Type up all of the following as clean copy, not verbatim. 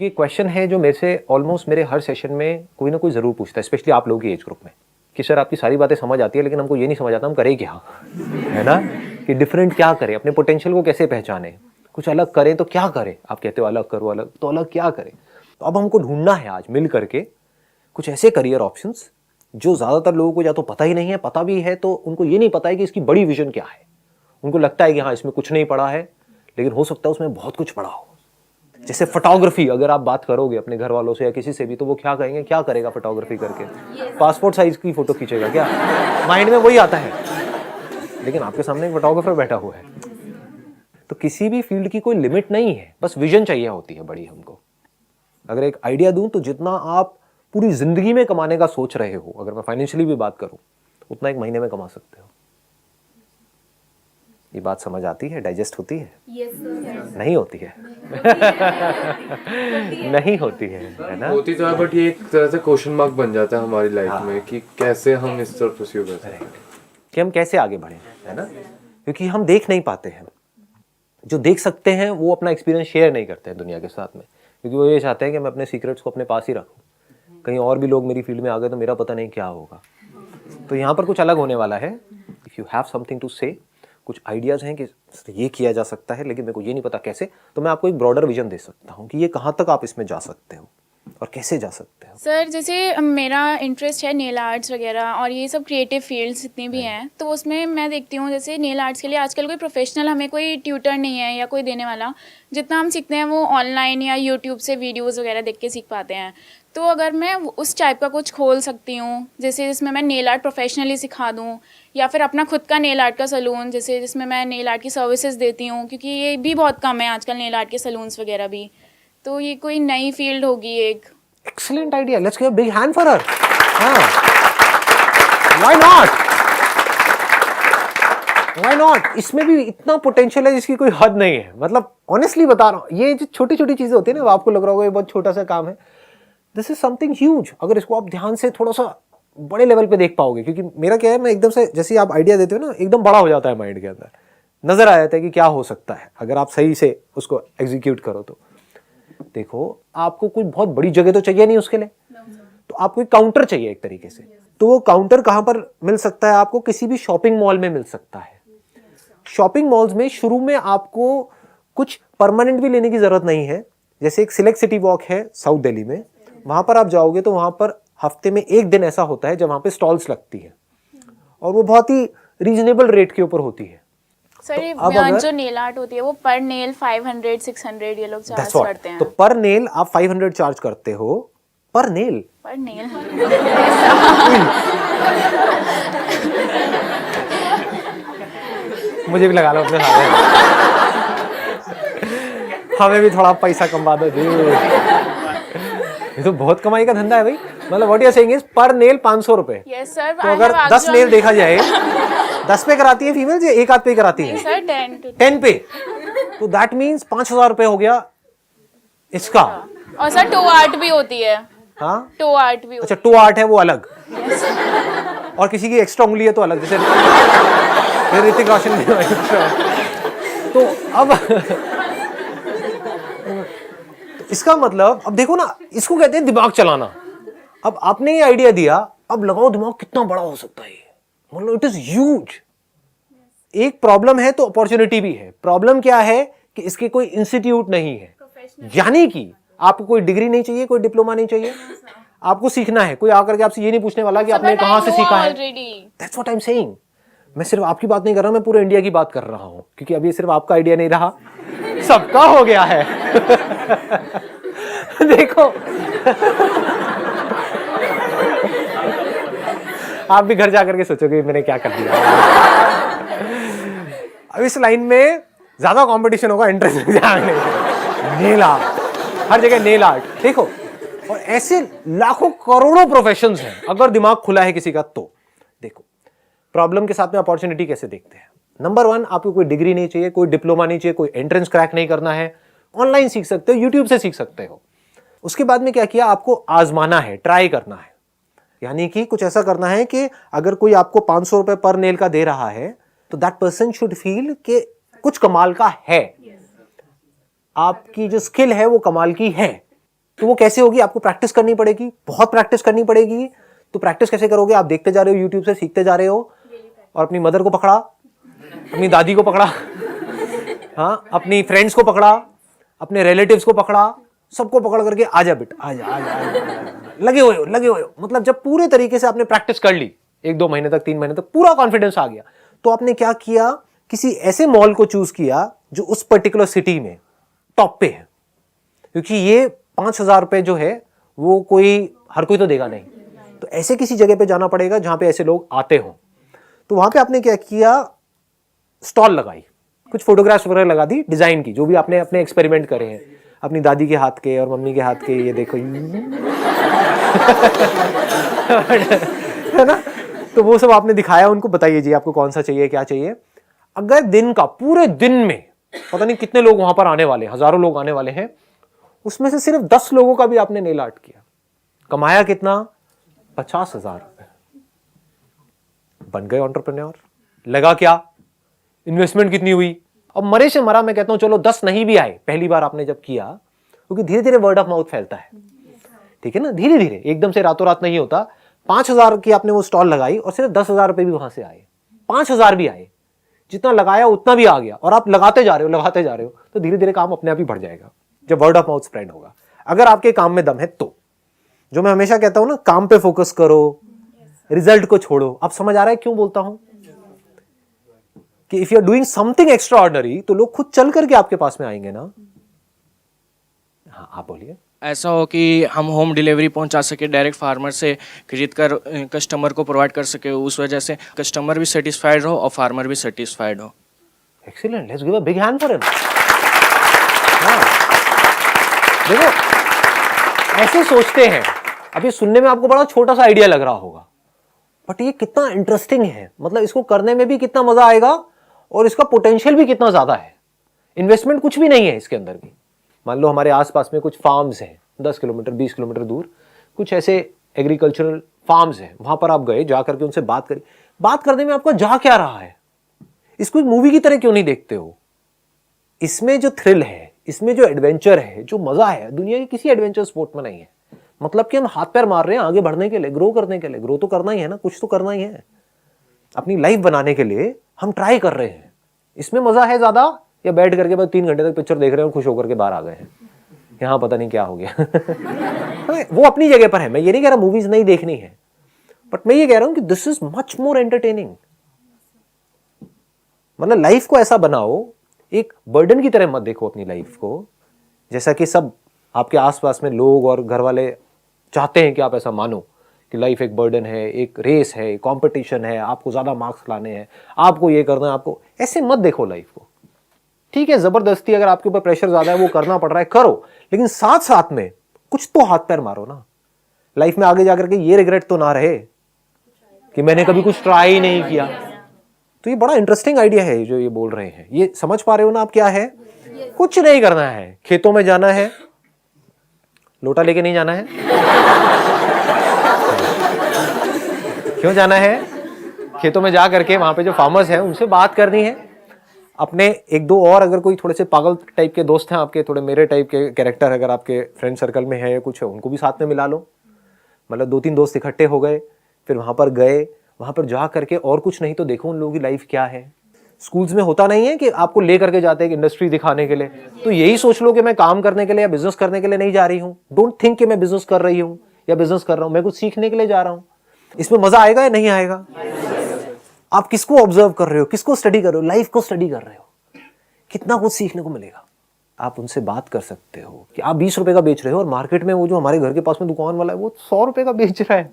ये क्वेश्चन है जो मेरे से ऑलमोस्ट मेरे हर सेशन में कोई ना कोई ज़रूर पूछता है, स्पेशली आप लोगों की एज ग्रुप में, कि सर आपकी सारी बातें समझ आती है लेकिन हमको ये नहीं समझ आता हम करें क्या, है ना, कि डिफरेंट क्या करें, अपने पोटेंशियल को कैसे पहचानें, कुछ अलग करें तो क्या करें। आप कहते हो अलग करो, अलग तो अलग क्या करें। तो अब हमको ढूंढना है आज मिल करके कुछ ऐसे करियर ऑप्शंस जो ज़्यादातर लोगों को या तो पता ही नहीं है, पता भी है तो उनको ये नहीं पता है कि इसकी बड़ी विजन क्या है। उनको लगता है कि हाँ इसमें कुछ नहीं पड़ा है, लेकिन हो सकता है उसमें बहुत कुछ पड़ा हो। जैसे फोटोग्राफी, अगर आप बात करोगे अपने घर वालों से या किसी से भी तो वो क्या कहेंगे, क्या करेगा फोटोग्राफी करके, पासपोर्ट साइज की फोटो खींचेगा क्या, माइंड में वही आता है। लेकिन आपके सामने एक फोटोग्राफर बैठा हुआ है। तो किसी भी फील्ड की कोई लिमिट नहीं है, बस विजन चाहिए होती है बड़ी हमको। अगर एक आइडिया दूं तो जितना आप पूरी जिंदगी में कमाने का सोच रहे हो, अगर मैं फाइनेंशियली भी बात करूं, उतना एक महीने में कमा सकते हो। ये बात समझ आती है, डाइजेस्ट होती है? Yes, sir. नहीं होती है। नहीं होती है ना? होती तो है, बट ये एक तरह से क्वेश्चन मार्क बन जाता है हमारी लाइफ में कि कैसे हम इस तरफ परस्यू कर सकते हैं, कि हम कैसे आगे बढ़े, है ना? क्योंकि हम देख नहीं पाते हैं। जो देख सकते हैं वो अपना एक्सपीरियंस शेयर नहीं करते हैं दुनिया के साथ में, क्योंकि वो ये चाहते हैं कि मैं अपने सीक्रेट्स को अपने पास ही रखूं। कहीं और भी लोग मेरी फील्ड में आ गए तो मेरा पता नहीं क्या होगा। तो यहाँ पर कुछ अलग होने वाला है। If you have something to say, कुछ आइडियाज़ हैं कि ये किया जा सकता है लेकिन मेरे को ये नहीं पता कैसे, तो मैं आपको एक ब्रॉडर विजन दे सकता हूँ कि ये कहाँ तक आप इसमें जा सकते हो और कैसे जा सकते हो। सर जैसे मेरा इंटरेस्ट है नेल आर्ट्स वगैरह और ये सब क्रिएटिव फील्ड्स जितनी भी हैं, तो उसमें मैं देखती हूँ जैसे नेल आर्ट्स के लिए आजकल कोई प्रोफेशनल हमें कोई ट्यूटर नहीं है या कोई देने वाला। जितना हम सीखते हैं वो ऑनलाइन या यूट्यूब से वीडियोस वगैरह देख के सीख पाते हैं। तो अगर मैं उस टाइप का कुछ खोल सकती हूँ जैसे जिसमें मैं नेल आर्ट प्रोफेशनली सिखा दूँ, या फिर अपना खुद का नेल आर्ट का सलून जैसे जिसमें मैं नेल आर्ट की सर्विसेज देती हूँ, क्योंकि ये भी बहुत कम है आजकल नेल आर्ट के सलून्स वगैरह भी। तो ये कोई नई फील्ड होगी एक। Excellent idea. Let's give a big hand for her. हाँ. Why not? Why not? इसमें भी इतना पोटेंशियल है जिसकी कोई हद नहीं है। मतलब ऑनेस्टली बता रहा हूँ, ये जो छोटी छोटी चीजें होती है ना, आपको लग रहा होगा ये बहुत छोटा सा काम है, दिस इज समथिंग ह्यूज। अगर इसको आप ध्यान से थोड़ा सा बड़े लेवल पे देख पाओगे, क्योंकि मेरा क्या है, मैं एकदम से जैसे आप आइडिया देते हो ना, एकदम बड़ा हो जाता है माइंड के अंदर, नजर आ जाता है कि क्या हो सकता है अगर आप सही से उसको एग्जीक्यूट करो। तो देखो, आपको कोई बहुत बड़ी जगह तो चाहिए नहीं उसके लिए, तो आपको एक काउंटर चाहिए एक तरीके से। तो वो काउंटर कहां पर मिल सकता है आपको? किसी भी शॉपिंग मॉल में मिल सकता है। शॉपिंग मॉल्स में शुरू में आपको कुछ परमानेंट भी लेने की जरूरत नहीं है। जैसे एक सिलेक्ट सिटी वॉक है साउथ दिल्ली में, वहां पर आप जाओगे तो वहां पर हफ्ते में एक दिन ऐसा होता है जब वहां पे स्टॉल्स लगती है और वो बहुत ही रीजनेबल रेट के ऊपर होती है। सर ये अगर जो नेल आर्ट होती है वो पर नेल 500-600 ये लोग चार्ज करते हैं। तो पर नेल आप 500 चार्ज करते हो, पर नेल। पर नेल मुझे भी लगा लो अपने साथ, हमें भी थोड़ा पैसा कमा दो जी। ये तो बहुत कमाई का धंधा है भाई। मतलब what you are saying is per nail 500 रुपए। Yes sir. तो अगर 10 नेल देखा जाए, 10 पे कराती है फीमेल या एक आध पे कराती है? सर 10 पे। तो दैट मीन्स 5000 रुपए हो गया इसका। और सर टो आर्ट भी होती है। हाँ, टो आर्ट भी अच्छा, टो आर्ट है वो अलग, और किसी की एक्स्ट्रा उंगली है तो अलग, जैसे ऋतिक रोशन ने। तो अब इसका मतलब, अब देखो ना, इसको कहते हैं दिमाग चलाना। अब आपने ये आइडिया दिया, अब लगाओ दिमाग कितना बड़ा हो सकता है। मतलब इट इज ह्यूज। एक प्रॉब्लम है तो अपॉर्चुनिटी भी है। प्रॉब्लम क्या है कि इसके कोई इंस्टीट्यूट नहीं है, यानी कि आपको कोई डिग्री नहीं चाहिए, कोई डिप्लोमा नहीं चाहिए, आपको सीखना है। कोई आकर के आपसे ये नहीं पूछने वाला कि आपने कहां से सीखा है। That's what I am saying. मैं सिर्फ आपकी बात नहीं कर रहा, मैं पूरे इंडिया की बात कर रहा हूं, क्योंकि अभी सिर्फ आपका आइडिया नहीं रहा, सबका हो गया है। देखो, आप भी घर जाकर के सोचोगे मैंने क्या कर दिया। अब इस लाइन में ज्यादा कंपटीशन होगा एंट्रेंस एग्जाम में। नेल आर्ट, हर जगह नेल आर्ट। देखो, और ऐसे लाखों करोड़ों प्रोफेशंस हैं अगर दिमाग खुला है किसी का तो। देखो, प्रॉब्लम के साथ में अपॉर्चुनिटी कैसे देखते हैं। नंबर 1, आपको कोई डिग्री नहीं चाहिए, कोई डिप्लोमा नहीं चाहिए, कोई एंट्रेंस क्रैक नहीं करना है, ऑनलाइन सीख सकते हो, यूट्यूब से सीख सकते हो। उसके बाद में क्या किया, आपको आजमाना है, ट्राई करना है। यानी कि कुछ ऐसा करना है कि अगर कोई आपको 500 रुपए पर नेल का दे रहा है तो दैट पर्सन शुड फील कि कुछ कमाल का है, आपकी जो स्किल है वो कमाल की है। तो वो कैसे होगी? आपको प्रैक्टिस करनी पड़ेगी, बहुत प्रैक्टिस करनी पड़ेगी। तो प्रैक्टिस कैसे करोगे? आप देखते जा रहे हो, यूट्यूब से सीखते जा रहे हो, और अपनी मदर को पकड़ा, अपनी दादी को पकड़ा, हाँ, अपनी फ्रेंड्स को पकड़ा, अपने रिलेटिव्स को पकड़ा, सबको पकड़ करके आजा बेटा, आजा आजा आजा, लगे हुए हो। मतलब जब पूरे तरीके से आपने प्रैक्टिस कर ली, 1-2 महीने तक, 3 महीने तक पूरा कॉन्फिडेंस आ गया, तो आपने क्या किया? किसी ऐसे मॉल को चूज किया जो उस पर्टिकुलर सिटी में टॉप पे है, क्योंकि ये 5,000 रुपए जो है वो हर कोई तो देगा नहीं, तो ऐसे किसी जगह पे जाना पड़ेगा जहां पे ऐसे लोग आते हों। तो वहां पे आपने क्या किया? स्टॉल लगाई, कुछ फोटोग्राफ्स वगैरह लगा दी डिजाइन की, जो भी आपने अपने एक्सपेरिमेंट करे हैं, अपनी दादी के हाथ के और मम्मी के हाथ के, ये देखो है ना। तो वो सब आपने दिखाया उनको, बताइए जी आपको कौन सा चाहिए, क्या चाहिए। अगर दिन का, पूरे दिन में पता नहीं कितने लोग वहां पर आने वाले, हजारों लोग आने वाले हैं, उसमें से सिर्फ 10 लोगों का भी आपने नेल आर्ट किया, कमाया कितना? 50,000 रुपए। बन गए एंटरप्रेन्योर। लगा क्या? इन्वेस्टमेंट कितनी हुई? अब मरे से मरा मैं कहता हूं चलो 10 नहीं भी आए पहली बार आपने जब किया, क्योंकि धीरे धीरे वर्ड ऑफ माउथ फैलता है, ठीक है ना, धीरे धीरे, एकदम से रातों रात नहीं होता। 5,000 की आपने वो स्टॉल लगाई और सिर्फ 10,000 रुपए भी वहां से आए, 5,000 भी आए, जितना लगाया उतना भी आ गया, और आप लगाते जा रहे हो, तो धीरे धीरे काम अपने आप ही बढ़ जाएगा जब वर्ड ऑफ माउथ स्प्रेड होगा। अगर आपके काम में दम है तो, जो मैं हमेशा कहता हूं ना, काम पे फोकस करो, रिजल्ट को छोड़ो। अब समझ आ रहा है क्यों बोलता हूं कि if you are doing something extraordinary, तो लोग खुद चल करके आपके पास में आएंगे ना। हाँ, आप बोलिए। ऐसा हो कि हम होम डिलीवरी पहुंचा सके, डायरेक्ट फार्मर से खरीद कर कस्टमर को प्रोवाइड कर सके, उस वजह से कस्टमर भी सेटिस्फाइड हो और फार्मर भी सेटिस्फाइड हो। Excellent, let's give a big hand for him. देखो, ऐसे सोचते हैं, अभी सुनने में आपको बड़ा छोटा सा आइडिया लग रहा होगा, बट ये कितना इंटरेस्टिंग है, मतलब इसको करने में भी कितना मजा आएगा, और इसका पोटेंशियल भी कितना ज्यादा है। इन्वेस्टमेंट कुछ भी नहीं है इसके अंदर भी। मान लो हमारे आसपास में कुछ फार्म्स हैं, 10 किलोमीटर 20 किलोमीटर दूर कुछ ऐसे एग्रीकल्चरल फार्म्स हैं, वहां पर आप गए, जा करके उनसे बात करी। बात करने में आपको जा क्या रहा है? इसको एक मूवी की तरह क्यों नहीं देखते हो? इसमें जो थ्रिल है, इसमें जो एडवेंचर है, जो मजा है, दुनिया के किसी एडवेंचर स्पोर्ट में नहीं है। मतलब कि हम हाथ पैर मार रहे हैं आगे बढ़ने के लिए, ग्रो करने के लिए। ग्रो तो करना ही है ना, कुछ तो करना ही है, अपनी लाइफ बनाने के लिए हम ट्राई कर रहे हैं। इसमें मजा है ज्यादा, या बैठ करके बस 3 घंटे तक पिक्चर देख रहे हैं और खुश होकर के बाहर आ गए हैं, यहां पता नहीं क्या हो गया। वो अपनी जगह पर है, मैं ये नहीं कह रहा मूवीज नहीं देखनी है, बट मैं ये कह रहा हूं कि this is much more entertaining. मतलब लाइफ को ऐसा बनाओ, एक बर्डन की तरह मत देखो अपनी लाइफ को, जैसा कि सब आपके आसपास में लोग और घर वाले चाहते हैं कि आप ऐसा मानो कि लाइफ एक बर्डन है, एक रेस है, कंपटीशन है, आपको ज्यादा मार्क्स लाने हैं, आपको ये करना है, आपको ऐसे मत देखो लाइफ को। ठीक है, जबरदस्ती अगर आपके ऊपर प्रेशर ज्यादा है, वो करना पड़ रहा है, करो, लेकिन साथ साथ में कुछ तो हाथ पैर मारो ना। लाइफ में आगे जाकर के ये रिग्रेट तो ना रहे कि मैंने कभी कुछ ट्राई नहीं किया। तो ये बड़ा इंटरेस्टिंग आइडिया है जो ये बोल रहे हैं। ये समझ पा रहे हो ना आप क्या है? कुछ नहीं करना है, खेतों में जाना है, लोटा लेके नहीं जाना है। क्यों जाना है? खेतों में जा करके वहां पे जो फार्मर्स हैं उनसे बात करनी है। अपने 1-2 और अगर कोई थोड़े से पागल टाइप के दोस्त हैं आपके, थोड़े मेरे टाइप के कैरेक्टर अगर आपके फ्रेंड सर्कल में है या कुछ है, उनको भी साथ में मिला लो। मतलब 2-3 दोस्त इकट्ठे हो गए, फिर वहां पर गए, वहां पर जा करके और कुछ नहीं तो देखो उन लोगों की लाइफ क्या है। स्कूल्स में होता नहीं है कि आपको ले करके जाते हैं इंडस्ट्री दिखाने के लिए, तो यही सोच लो कि मैं काम करने के लिए या बिजनेस करने के लिए नहीं जा रही हूँ। डोंट थिंक कि मैं बिजनेस कर रही हूँ या बिजनेस कर रहा हूँ, मैं कुछ सीखने के लिए जा रहा हूँ। इसमें मजा आएगा या नहीं आएगा? आप किसको ऑब्जर्व कर रहे हो, किसको स्टडी कर रहे हो? लाइफ को स्टडी कर रहे हो, कितना कुछ सीखने को मिलेगा। आप उनसे बात कर सकते हो कि आप 20 रुपए का बेच रहे हो और मार्केट में वो जो हमारे घर के पास में दुकान वाला है वो 100 रुपए का बेच रहा है,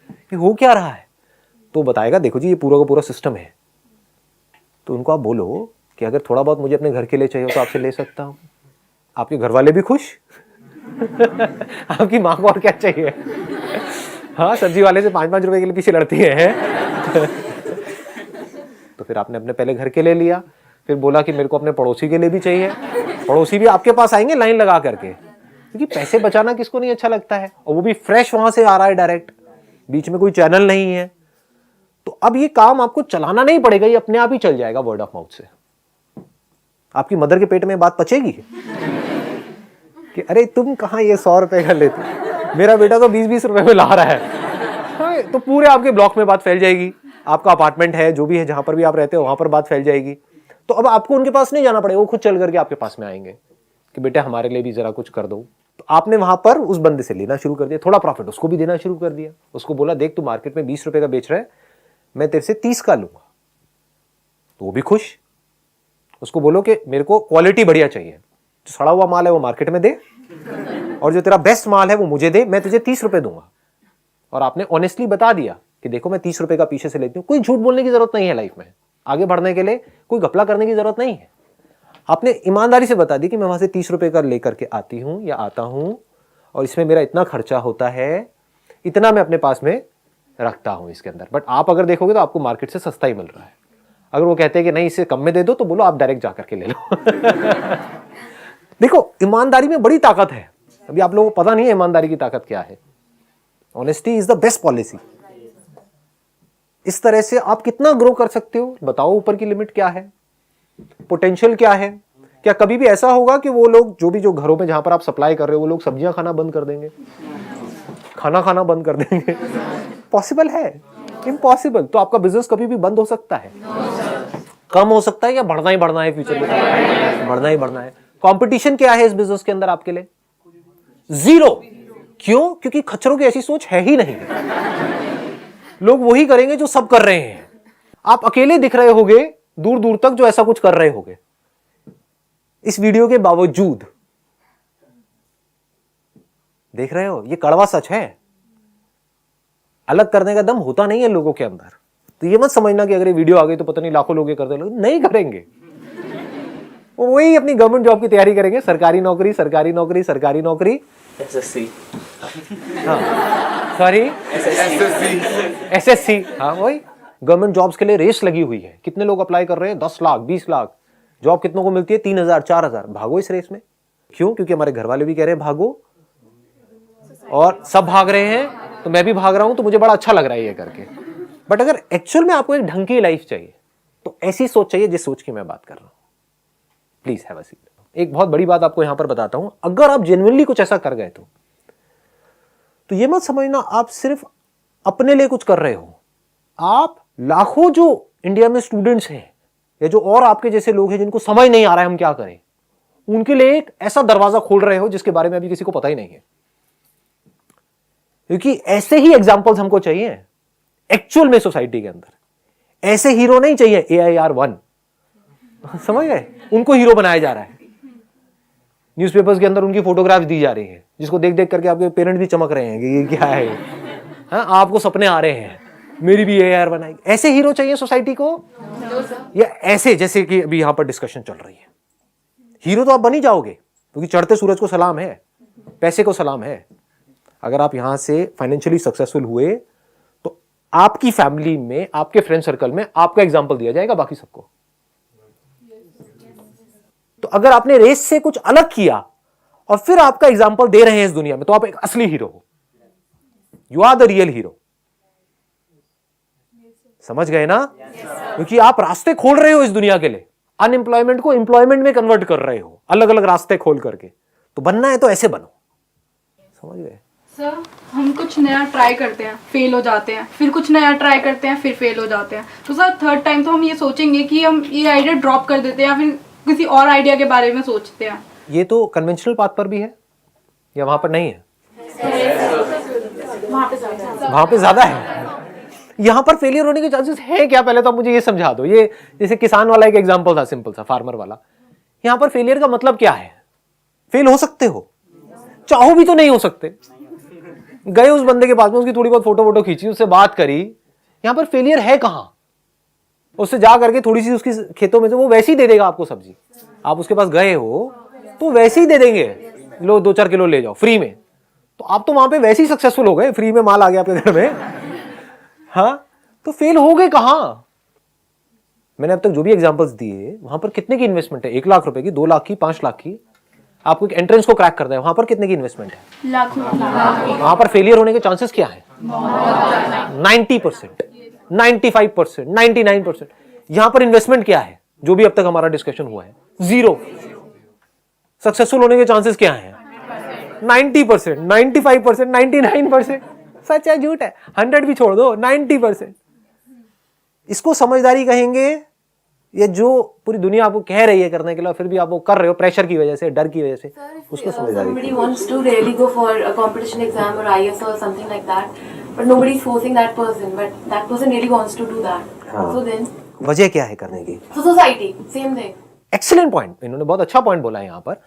ये हो क्या रहा है? तो बताएगा देखो जी ये पूरा का पूरा सिस्टम है। तो उनको आप बोलो कि अगर थोड़ा बहुत मुझे अपने घर के लिए चाहिए तो आपसे ले सकता हूं। आपके घर वाले भी खुश। आपकी माँ को और क्या चाहिए? हाँ, सब्जी वाले से 5-5 रुपए के लिए पीछे लड़ती है। तो फिर आपने अपने पहले घर के लिए लिया, फिर बोला कि मेरे को अपने पड़ोसी के लिए भी चाहिए। पड़ोसी भी आपके पास आएंगे लाइन लगा करके, क्योंकि पैसे बचाना किसको नहीं अच्छा लगता है, और वो भी फ्रेश वहां से आ रहा है डायरेक्ट, बीच में कोई चैनल नहीं है। तो अब ये काम आपको चलाना नहीं पड़ेगा, ये अपने आप ही चल जाएगा वर्ड ऑफ माउथ से। आपकी मदर के पेट में बात पचेगी कि अरे तुम कहाँ ये 100 रुपए का लेते हो? मेरा बेटा तो 20-20 रुपए में ला रहा है। हाँ, तो पूरे आपके ब्लॉक में बात फैल जाएगी। आपका अपार्टमेंट है, जो भी है, जहां पर भी आप रहते हो, वहां पर बात फैल जाएगी। तो अब आपको उनके पास नहीं जाना पड़ेगा, वो खुद चल करके आपके पास में आएंगे कि बेटा हमारे लिए भी जरा कुछ कर दो। तो आपने वहां पर उस बंदे से लेना शुरू कर दिया, थोड़ा प्रॉफिट उसको भी देना शुरू कर दिया। उसको बोला देख तू मार्केट में 20 रुपए का बेच रहा है, मैं तेरे से 30 का लूंगा। तो वो भी खुश। उसको बोलो कि मेरे को क्वालिटी बढ़िया चाहिए, जो सड़ा हुआ माल है वो मार्केट में दे, और जो तेरा बेस्ट माल है वो मुझे दे, मैं तुझे 30 रुपए दूंगा। और आपने ऑनेस्टली बता दिया कि देखो मैं 30 रुपए का पीछे से लेती हूं। कोई झूठ बोलने की जरूरत नहीं है लाइफ में, आगे बढ़ने के लिए कोई घपला करने की जरूरत नहीं है। आपने ईमानदारी से बता दी कि मैं वहां से 30 रुपए का लेकर के आती हूं या आता हूं, और इसमें मेरा इतना खर्चा होता है, इतना मैं अपने पास में रखता हूं इसके अंदर। बट आप अगर देखोगे तो आपको मार्केट से सस्ता ही मिल रहा है। अगर वो कहते हैं कि नहीं इसे कम में दे दो, तो बोलो आप डायरेक्ट जाकर के ले लो। देखो ईमानदारी में बड़ी ताकत है। अभी आप लोगों को पता नहीं है ईमानदारी की ताकत क्या है। Honesty is the best policy. इस तरह से आप कितना ग्रो कर सकते हो, बताओ ऊपर की लिमिट क्या है, पोटेंशियल क्या है। क्या कभी भी ऐसा होगा कि वो लोग जो घरों में जहां पर आप सप्लाई कर रहे हो, वो लोग सब्जियां खाना बंद कर देंगे, खाना खाना बंद कर देंगे? पॉसिबल है? इम्पॉसिबल। तो आपका बिजनेस कभी भी बंद हो सकता है, कम हो सकता है, या बढ़ना ही बढ़ना है फ्यूचर में? बढ़ना ही बढ़ना है। कंपटीशन क्या है इस बिजनेस के अंदर आपके लिए? जीरो। क्यों? क्योंकि खच्चरों की ऐसी सोच है ही नहीं। लोग वही करेंगे जो सब कर रहे हैं। आप अकेले दिख रहे होगे दूर दूर तक जो ऐसा कुछ कर रहे होगे, इस वीडियो के बावजूद। देख रहे हो, ये कड़वा सच है। अलग करने का दम होता नहीं है लोगों के अंदर। तो ये मत समझना कि अगर ये वीडियो आ गई तो पता नहीं लाखों लोग ये करते, लोग नहीं करेंगे। वो वही अपनी गवर्नमेंट जॉब की तैयारी करेंगे, सरकारी नौकरी, सरकारी नौकरी, सरकारी नौकरी। एसएससी, सॉरी एसएससी, हाँ वही गवर्नमेंट जॉब्स के लिए रेस लगी हुई है। कितने लोग अप्लाई कर रहे हैं? 10 लाख 20 लाख। जॉब कितनों को मिलती है? 3000 4000। भागो इस रेस में। क्यों? क्योंकि हमारे घर वाले भी कह रहे हैं भागो, और सब भाग रहे हैं तो मैं भी भाग रहा हूं, तो मुझे बड़ा अच्छा लग रहा है ये करके। बट अगर एक्चुअल में आपको एक ढंग की लाइफ चाहिए तो ऐसी सोच चाहिए जिस सोच की मैं बात कर रहा हूं। Please have a seat. एक बहुत बड़ी बात आपको यहां पर बताता हूं, अगर आप जेन्युइनली कुछ ऐसा कर गए तो ये मत समझना आप सिर्फ अपने लिए कुछ कर रहे हो। आप लाखों जो इंडिया में स्टूडेंट्स हैं, या जो और आपके जैसे लोग हैं जिनको समझ नहीं आ रहा है हम क्या करें, उनके लिए एक ऐसा दरवाजा खोल रहे हो जिसके बारे में अभी किसी को पता ही नहीं है। क्योंकि ऐसे ही एग्जाम्पल्स हमको चाहिए एक्चुअल में सोसाइटी के अंदर। ऐसे हीरो नहीं चाहिए AIR1, समझ गए? उनको हीरो बनाया जा रहा है। न्यूज़पेपर्स के अंदर उनकी फोटोग्राफ दी जा रही है, जिसको देख देख करके आपके पेरेंट भी चमक रहे हैं कि ये क्या है। हाँ, आपको सपने आ रहे हैं मेरी भी AIR बनाएगी। ऐसे हीरो चाहिए सोसाइटी को, या ऐसे जैसे कि अभी यहां पर डिस्कशन चल रही है? हीरो तो आप बन ही जाओगे, क्योंकि चढ़ते सूरज को सलाम है, पैसे को सलाम है। अगर आप यहां से फाइनेंशियली सक्सेसफुल हुए तो आपकी फैमिली में, आपके फ्रेंड सर्कल में आपका एग्जाम्पल दिया जाएगा बाकी सबको। तो अगर आपने रेस से कुछ अलग किया और फिर आपका एग्जाम्पल दे रहे हैं इस दुनिया में, तो आप एक असली हीरो हो। You are the real hero. समझ गए ना? क्योंकि आप रास्ते खोल रहे हो इस दुनिया के लिए, अनएम्प्लॉयमेंट को एम्प्लॉयमेंट में कन्वर्ट कर रहे हो, अलग अलग रास्ते खोल करके। तो बनना है तो ऐसे बनो। समझ गए? सर, हम कुछ नया ट्राई करते हैं, फेल हो जाते हैं, फिर कुछ नया ट्राई करते हैं, फिर फेल हो जाते हैं। तो सर थर्ड टाइम तो हम ये सोचेंगे कि हम ये आइडिया ड्रॉप कर देते हैं, या फिर किसी और आइडिया के बारे में सोचते हैं। ये तो कन्वेंशनल पाथ पर भी है या वहां पर नहीं है? वहां पे ज्यादा है। यहां पर फेलियर होने के चांसेस है क्या? पहले तो आप मुझे ये समझा दो। ये जैसे किसान वाला एक एग्जांपल था, सिंपल सा फार्मर वाला। यहां पर फेलियर का मतलब क्या है? फेल हो सकते हो, चाहो भी तो नहीं हो सकते। गए उस बंदे के पास में, उसकी थोड़ी बहुत फोटो खींची, उससे बात करी, यहां पर फेलियर है कहां? उससे जा करके थोड़ी सी उसकी खेतों में से वो वैसे ही दे देगा आपको सब्जी। आप उसके पास गए हो तो वैसे ही दे देंगे, लो 2-4 किलो ले जाओ फ्री में। तो आप तो वहां पे वैसे ही सक्सेसफुल हो गए, फ्री में माल आ गया आपके घर में। हाँ, तो फेल हो गए कहां? मैंने अब तक जो भी एग्जांपल्स दिए, वहां पर कितने की इन्वेस्टमेंट है? 1 लाख रुपए की, 2 लाख की, 5 लाख की। आपको एक एंट्रेंस को क्रैक करना है, वहां पर कितने की इन्वेस्टमेंट है? लाखों। वहां पर फेलियर होने के चांसेस क्या है? 90%, 95%, 99%। यहां पर इन्वेस्टमेंट क्या है? जो भी अब तक हमारा डिस्कशन हुआ है, 0। सक्सेसफुल होने के चांसेस क्या हैं? 90%, 95%, 99%, सच है झूठ है, 100 भी छोड़ दो, 90%। इसको समझदारी कहेंगे। ये जो पूरी दुनिया आपको कह रही है करने के लिए, फिर भी आप वो कर रहे हो प्रेशर की वजह से, डर की वजह से, उसको समझदारी Somebody कहेंगे। wants to really go for a competition exam or IS or something like that, but nobody is forcing that person, but that person really wants to do that. So then, वजह क्या है करने की? so society, same thing. Excellent point, इन्होंने बहुत अच्छा point बोला है यहाँ पर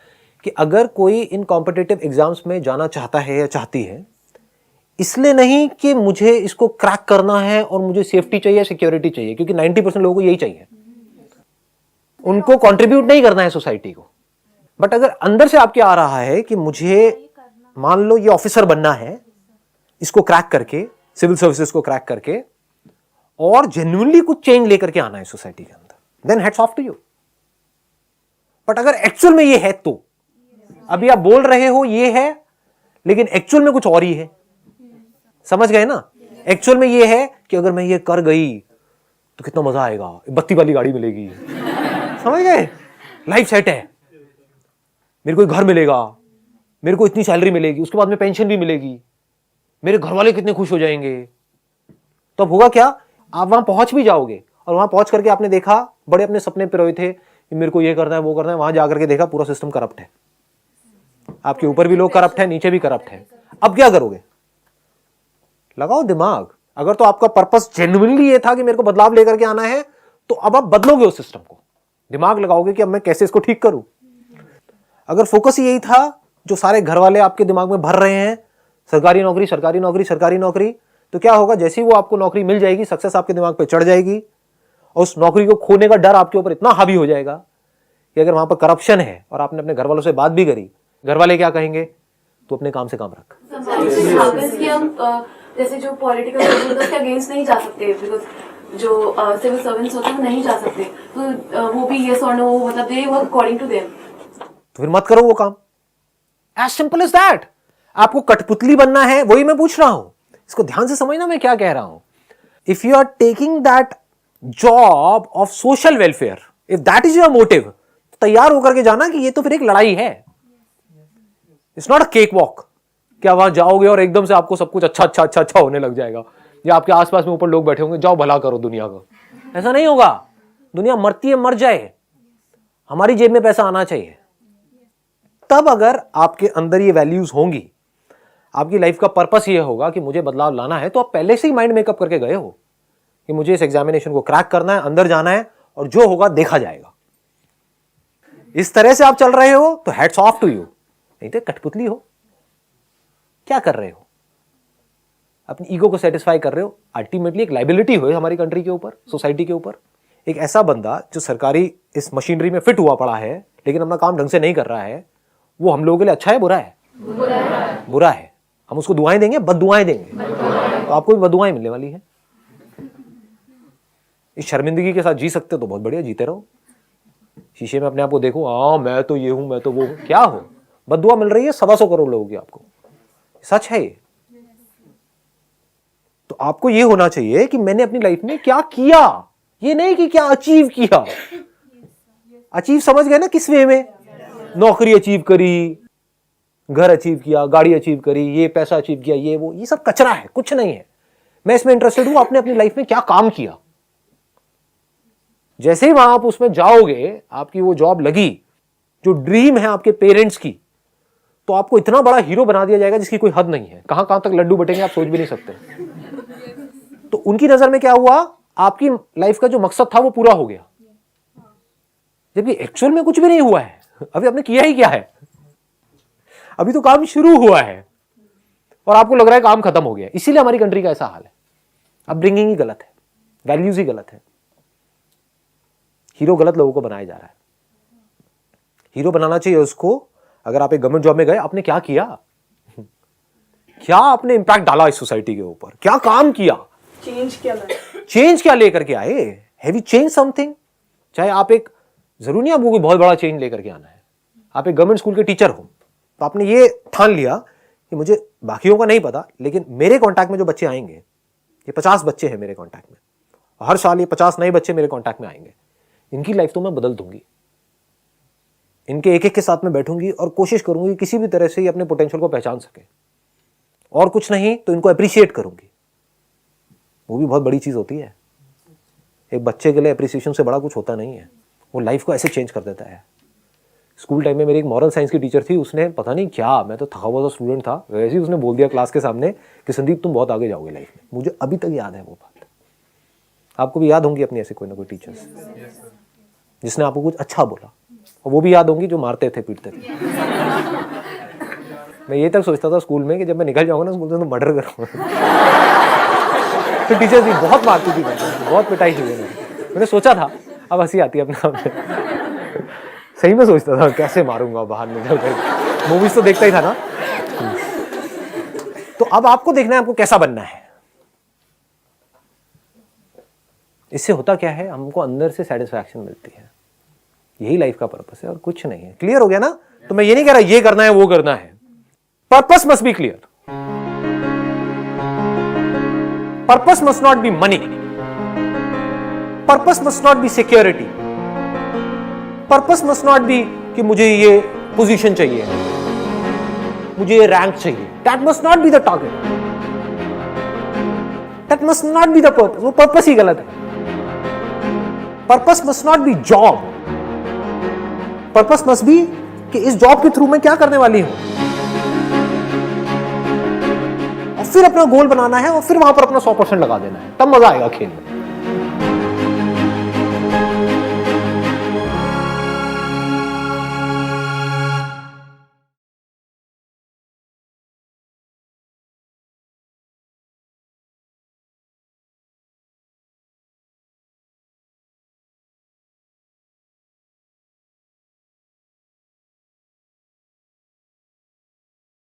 कि अगर कोई इन कॉम्पिटिटिव एग्जाम्स में जाना चाहता है या चाहती है, इसलिए नहीं कि मुझे इसको क्रैक करना है और मुझे सेफ्टी चाहिए, सिक्योरिटी चाहिए, क्योंकि 90% लोगों को यही चाहिए, उनको कंट्रीब्यूट नहीं करना है सोसाइटी को। बट अगर अंदर से आपके आ रहा है कि मुझे मान लो ये ऑफिसर बनना है, इसको क्रैक करके, सिविल सर्विसेज को क्रैक करके, और जेन्युइनली कुछ चेंज लेकर के आना है सोसाइटी के अंदर, then hats off to you. But अगर एक्चुअल में ये है, तो अभी आप बोल रहे हो ये है, लेकिन एक्चुअल में कुछ और ही है, समझ गए ना? एक्चुअल में ये है कि अगर मैं ये कर गई तो कितना मजा आएगा, बत्ती वाली गाड़ी मिलेगी, समझ गए? लाइफ सेट है, मेरे को घर मिलेगा, मेरे को इतनी सैलरी मिलेगी, उसके बाद में पेंशन भी मिलेगी, मेरे घर वाले कितने खुश हो जाएंगे। तो अब होगा क्या, आप वहां पहुंच भी जाओगे और वहां पहुंच करके आपने देखा, बड़े अपने सपने पिरोए थे कि मेरे को ये करना है वो करना है, वहां जाकर के देखा पूरा सिस्टम करप्ट है, आपके ऊपर भी लोग करप्ट है, नीचे भी करप्ट है। अब क्या करोगे? लगाओ दिमाग। अगर तो आपका पर्पस जेन्युइनली ये था कि मेरे को बदलाव लेकर के आना है, तो अब आप बदलोगे उस सिस्टम को, दिमाग लगाओगे कि अब मैं कैसे इसको ठीक करूं। अगर फोकस ही यही था जो सारे घर वाले आपके दिमाग में भर रहे हैं, सरकारी नौकरी, सरकारी नौकरी, सरकारी नौकरी, तो क्या होगा, जैसे ही वो आपको नौकरी मिल जाएगी, सक्सेस आपके दिमाग पे चढ़ जाएगी और उस नौकरी को खोने का डर आपके ऊपर इतना हावी हो जाएगा कि अगर वहां पर करप्शन है और आपने अपने घर वालों से बात भी करी, घर वाले क्या कहेंगे, तो अपने काम से काम रख। Sometimes it happens कि हम जैसे जो पॉलिटिकल के अगेंस्ट नहीं जा सकते, बिकॉज जो सिविल सर्वेंट्स होते हैं वो नहीं जा सकते, तो वो भी येस और नो, मतलब they work according to them. तो फिर मत करो वो काम, एज सिंपल एज दैट। आपको कठपुतली बनना है, वही मैं पूछ रहा हूं, इसको ध्यान से समझना मैं क्या कह रहा हूं। If you are taking that job of social welfare, if that is your motive, तैयार होकर के जाना कि ये तो फिर एक लड़ाई है, it's not a cake walk. क्या वहां जाओगे और एकदम से आपको सब कुछ अच्छा अच्छा अच्छा अच्छा होने लग जाएगा, या आपके आसपास में ऊपर लोग बैठे होंगे, जाओ भला करो दुनिया का। ऐसा नहीं होगा। दुनिया मरती है, मर जाए, हमारी जेब में पैसा आना चाहिए। तब अगर आपके अंदर ये वैल्यूज होंगी, आपकी लाइफ का पर्पस ये होगा कि मुझे बदलाव लाना है, तो आप पहले से ही माइंड मेकअप करके गए हो कि मुझे इस एग्जामिनेशन को क्रैक करना है, अंदर जाना है, और जो होगा देखा जाएगा। इस तरह से आप चल रहे हो तो हैट्स ऑफ टू यू। नहीं तो कठपुतली हो, क्या कर रहे हो, अपनी ईगो को सेटिस्फाई कर रहे हो। अल्टीमेटली एक लाइबिलिटी हो हमारी कंट्री के ऊपर, सोसाइटी के ऊपर। एक ऐसा बंदा जो सरकारी इस मशीनरी में फिट हुआ पड़ा है लेकिन अपना काम ढंग से नहीं कर रहा है, वो हम लोगों के लिए अच्छा है, बुरा है? बुरा है। हम उसको दुआएं देंगे, बददुआएं देंगे, तो आपको भी बददुआएं मिलने वाली है। इस शर्मिंदगी के साथ जी सकते हो तो बहुत बढ़िया, जीते रहो। शीशे में अपने आप को देखो, हाँ मैं तो ये हूं, मैं तो वो हूं, क्या हो, बददुआ मिल रही है 125 करोड़ लोगों की आपको, सच है ये। तो आपको ये होना चाहिए कि मैंने अपनी लाइफ में क्या किया, ये नहीं कि क्या अचीव किया। अचीव समझ गए ना किस वे में? नौकरी अचीव करी, घर अचीव किया, गाड़ी अचीव करी, ये पैसा अचीव किया, ये वो, ये सब कचरा है, कुछ नहीं है। मैं इसमें इंटरेस्टेड हूं आपने अपनी लाइफ में क्या काम किया। जैसे ही वहां आप उसमें जाओगे, आपकी वो जॉब लगी जो ड्रीम है आपके पेरेंट्स की, तो आपको इतना बड़ा हीरो बना दिया जाएगा जिसकी कोई हद नहीं है। कहां कहां तक लड्डू बटेंगे आप सोच भी नहीं सकते। तो उनकी नजर में क्या हुआ, आपकी लाइफ का जो मकसद था वो पूरा हो गया, जबकि एक्चुअल में कुछ भी नहीं हुआ है। अभी आपने किया ही क्या है, अभी तो काम शुरू हुआ है और आपको लग रहा है काम खत्म हो गया। इसीलिए हमारी कंट्री का ऐसा हाल है। अपब्रिंगिंग ही गलत है, वैल्यूज ही गलत है, हीरो गलत लोगों को बनाया जा रहा है। हीरो बनाना चाहिए उसको, अगर आप एक गवर्नमेंट जॉब में गए, आपने क्या किया, क्या आपने इंपैक्ट डाला इस सोसाइटी के ऊपर, क्या काम किया, चेंज क्या लेकर के आए, हैव यू चेंज समथिंग। चाहे आप एक, जरूरी नहीं आपको कोई बहुत बड़ा चेंज लेकर के आना है। आप एक गवर्नमेंट स्कूल के टीचर हो, तो आपने ये ठान लिया कि मुझे बाकियों का नहीं पता, लेकिन मेरे कॉन्टैक्ट में जो बच्चे आएंगे, ये 50 बच्चे हैं मेरे कॉन्टैक्ट में, हर साल ये 50 नए बच्चे मेरे कॉन्टैक्ट में आएंगे, इनकी लाइफ तो मैं बदल दूंगी। इनके एक एक के साथ में बैठूंगी और कोशिश करूंगी किसी भी तरह से ये अपने पोटेंशियल को पहचान सके, और कुछ नहीं तो इनको अप्रिशिएट करूंगी। वो भी बहुत बड़ी चीज होती है। एक बच्चे के लिए अप्रिसिएशन से बड़ा कुछ होता नहीं है, वो लाइफ को ऐसे चेंज कर देता है। स्कूल टाइम में मेरी एक मॉरल साइंस की टीचर थी, उसने पता नहीं क्या, मैं तो थका हुआ स्टूडेंट था, वैसे ही उसने बोल दिया क्लास के सामने कि संदीप तुम बहुत आगे जाओगे लाइफ में। मुझे अभी तक याद है वो बात। आपको भी याद होंगी अपनी ऐसे कोई ना कोई टीचर्स जिसने आपको कुछ अच्छा बोला, और वो भी याद होंगी जो मारते थे पीटते थे। मैं ये तक सोचता था स्कूल में कि जब मैं निकल जाऊंगा ना स्कूल से तो मर्डर करूंगा। तो टीचर्स भी बहुत मारती थी, बहुत पिटाई थी मैंने सोचा था, अब हंसी आती है अपने आप में। सही में सोचता था कैसे मारूंगा बाहर निकल कर, मूवीज तो देखता ही था ना। तो अब आपको देखना है आपको कैसा बनना है। इससे होता क्या है, हमको अंदर से सेटिस्फैक्शन मिलती है। यही लाइफ का पर्पस है और कुछ नहीं है। क्लियर हो गया ना? तो मैं ये नहीं कह रहा ये करना है वो करना है, purpose must be clear. Purpose must not be money, purpose must not be security, purpose must not be कि मुझे ये पोजीशन चाहिए, मुझे ये रैंक चाहिए। That must not be the target, that must not be the purpose. वो purpose ही गलत है। Purpose must not be job, purpose must be कि इस जॉब के थ्रू मैं क्या करने वाली हूं, और फिर अपना गोल बनाना है और फिर वहां पर अपना 100% लगा देना है, तब मजा आएगा खेल में।